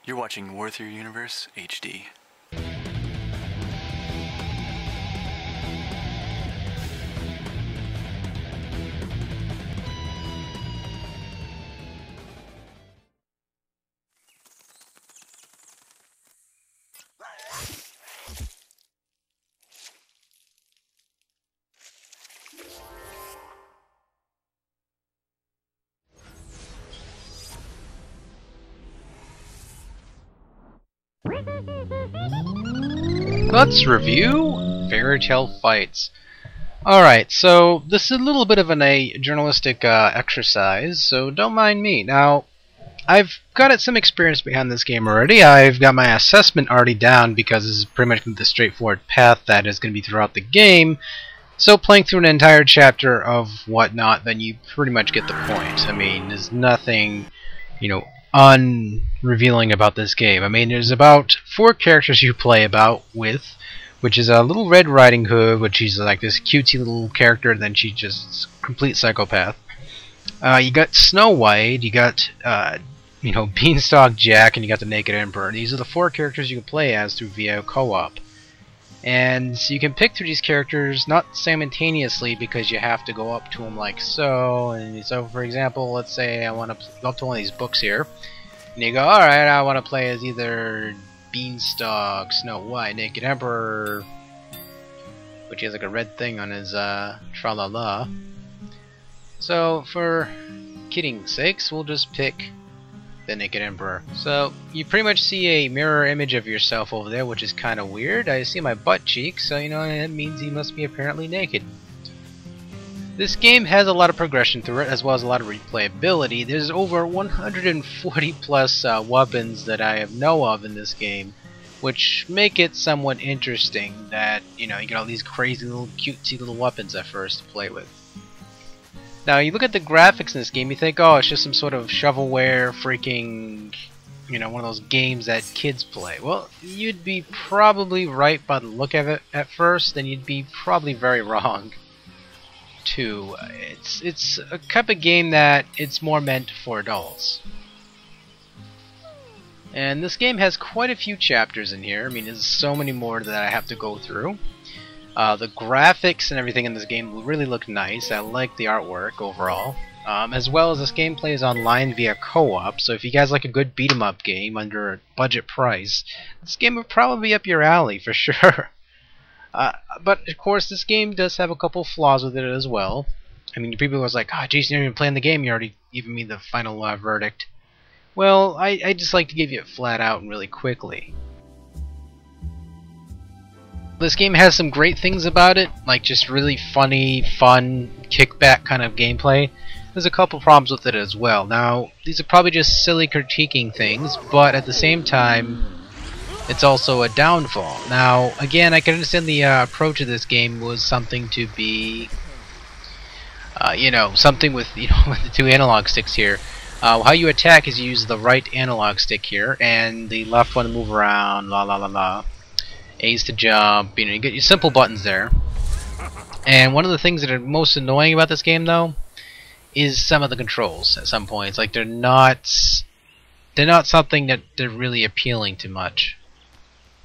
You're watching Worth Your Universe HD. Let's review Fairytale Fights. Alright, so this is a little bit of a journalistic exercise, so don't mind me. Now, I've got some experience behind this game already. I've got my assessment already down because this is pretty much the straightforward path that is going to be throughout the game. So playing through an entire chapter of whatnot, then you pretty much get the point. I mean, there's nothing, unrevealing about this game. I mean, there's about 4 characters you play about with, which is a little Red Riding Hood, which she's like this cutesy little character, and then she's just complete psychopath. You got Snow White, you got Beanstalk Jack, and you got the Naked Emperor. These are the 4 characters you can play as through via co-op. And you can pick through these characters not simultaneously because you have to go up to them like so. And so, for example, let's say I want to go up to one of these books here, and you go, alright, I want to play as either Beanstalk, Snow White, Naked Emperor, which has like a red thing on his tra-la-la. So, for kidding's sakes, we'll just pick the Naked Emperor. So you pretty much see a mirror image of yourself over there, which is kind of weird. I see my butt cheek, so that means he must be apparently naked. This game has a lot of progression through it, as well as a lot of replayability. There's over 140 plus weapons that I know of in this game, which make it somewhat interesting that you get all these crazy little cutesy little weapons at first to play with. Now, you look at the graphics in this game, you think, oh, it's just some sort of shovelware freaking, one of those games that kids play. Well, you'd be probably right by the look of it at first, and you'd be probably very wrong, too. It's a type of game that it's more meant for adults. And this game has quite a few chapters in here. I mean, there's so many more that I have to go through. The graphics and everything in this game really look nice. I like the artwork overall. As well as this game plays online via co-op, so if you guys like a good beat-em-up game under a budget price, this game would probably be up your alley for sure. But of course, this game does have a couple flaws with it as well. I mean, people was like, "Oh, Jason, you're even playing the game. You already giving me the final verdict." Well, I just like to give you it flat out and really quickly. This game has some great things about it, like just really funny, fun, kickback kind of gameplay. There's a couple problems with it as well. Now, these are probably just silly critiquing things, but at the same time, it's also a downfall. Now, again, I can understand the approach of this game was something to be, something with, with the 2 analog sticks here. How you attack is you use the right analog stick here, and the left one to move around, la la la la. A's to jump, you get your simple buttons there. And one of the things that are most annoying about this game, though, is some of the controls at some points. Like, they're not something that they're really appealing to much.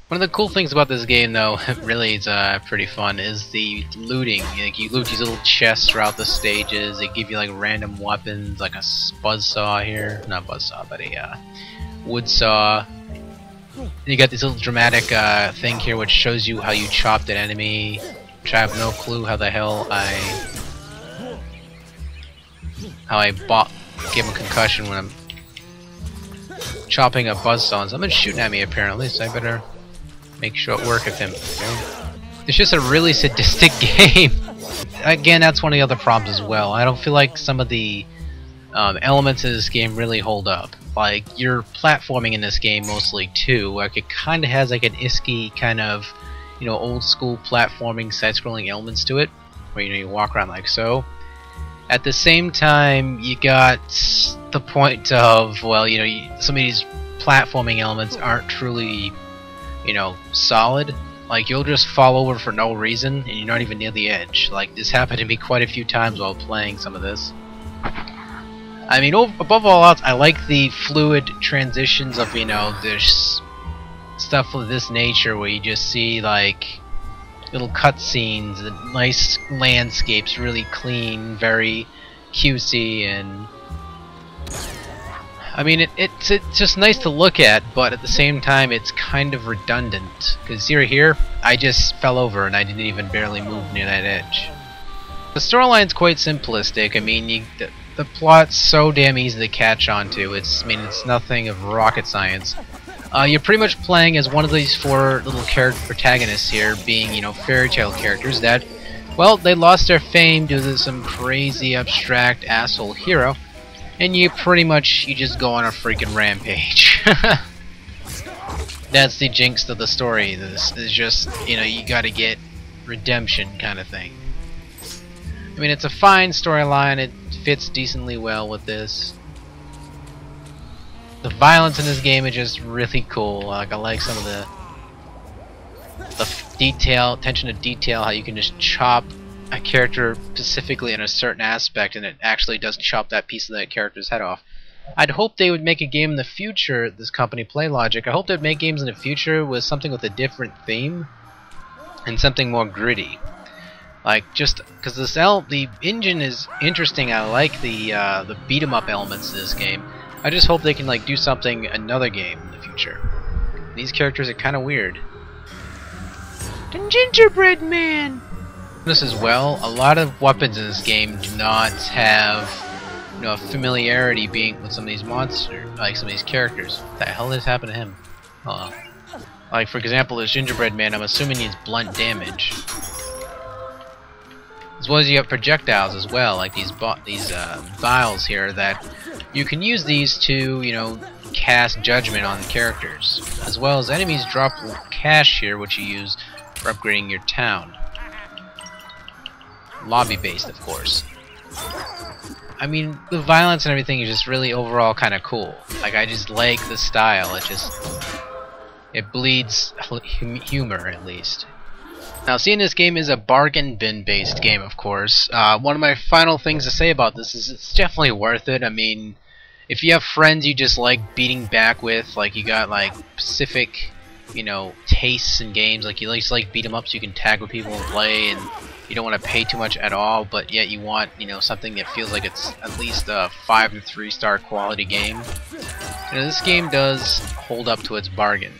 One of the cool things about this game, though, really is pretty fun, is the looting. You loot these little chests throughout the stages. They give you like random weapons, like a buzzsaw here, not buzzsaw, but a wood saw. You got this little dramatic thing here which shows you how you chopped an enemy, which I have no clue how the hell gave him a concussion when I'm chopping a buzzsaw. And someone's shooting at me apparently, so I better make short work of him. It's just a really sadistic game. Again, that's one of the other problems as well. I don't feel like some of the elements of this game really hold up. Like, your platforming in this game mostly too, like it kind of has like an isky kind of, old school platforming side-scrolling elements to it, where you walk around like so. At the same time, you got the point of, well, some of these platforming elements aren't truly, solid. Like, you'll just fall over for no reason, and you're not even near the edge. Like, this happened to me quite a few times while playing some of this. I mean, above all else, I like the fluid transitions of, you know, this stuff of this nature where you just see, like, little cutscenes and nice landscapes, really clean, very cutesy, and I mean, it's just nice to look at, but at the same time, it's kind of redundant. Because here, I just fell over and I didn't even barely move near that edge. The storyline's quite simplistic. I mean, the plot's so damn easy to catch on to. It's nothing of rocket science. You're pretty much playing as one of these four little character protagonists here, being, you know, Fairytale characters that, well, they lost their fame due to some crazy, abstract asshole hero, and you just go on a freaking rampage. That's the jinx of the story. This is just, you know, you gotta get redemption kind of thing. I mean, it's a fine storyline. It fits decently well with this. The violence in this game is just really cool. Like, I like some of the attention to detail, how you can just chop a character specifically in a certain aspect, and it actually does chop that piece of that character's head off. I'd hope they would make a game in the future, this company, PlayLogic. I hope they'd make games in the future with something with a different theme and something more gritty. Like, just because the engine is interesting. I like the beat 'em up elements of this game. I just hope they can, like, do something another game in the future. These characters are kind of weird. The gingerbread man. This as well. A lot of weapons in this game do not have, you know, familiarity being with some of these monsters, like some of these characters. What the hell has happened to him? Like, for example, this gingerbread man. I'm assuming he's blunt damage. As well as you have projectiles as well, like these vials here that you can use these to, you know, cast judgment on the characters. As well as enemies drop cash here, which you use for upgrading your town. Lobby-based, of course. I mean, the violence and everything is just really overall kind of cool. Like, I just like the style. It bleeds humor, at least. Now, seeing this game is a bargain bin based game, of course. One of my final things to say about this is it's definitely worth it. I mean, if you have friends you just like beating back with, like you got like specific, you know, tastes in games, like you like beat 'em up so you can tag with people and play, and you don't want to pay too much at all, but yet you want, you know, something that feels like it's at least a 5 to 3-star quality game. You know, this game does hold up to its bargain.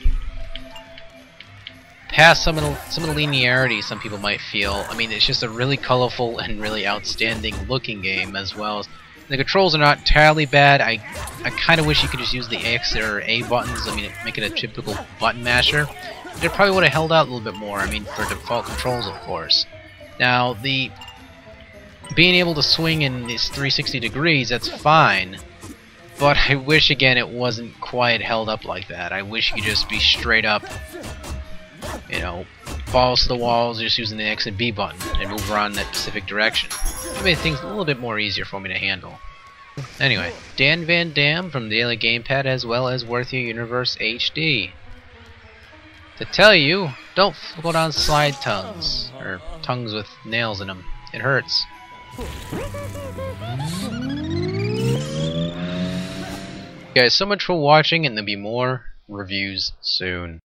Past some of the linearity some people might feel. I mean, it's just a really colorful and really outstanding looking game, as well as the controls are not entirely bad. I kind of wish you could just use the X or A buttons. I mean, make it a typical button masher. It probably would have held out a little bit more. I mean, for default controls, of course. Now, being able to swing in these 360 degrees, that's fine. But I wish, again, it wasn't quite held up like that. I wish you could just be straight up, you know, balls to the walls, just using the X and B button and move around in that specific direction. It made things a little bit more easier for me to handle. Anyway, Dan Van Dam from Daily Gamepad, as well as WorthyourUniverse HD. To tell you, don't go down slide tongues, or tongues with nails in them. It hurts. Guys, so much for watching, and there'll be more reviews soon.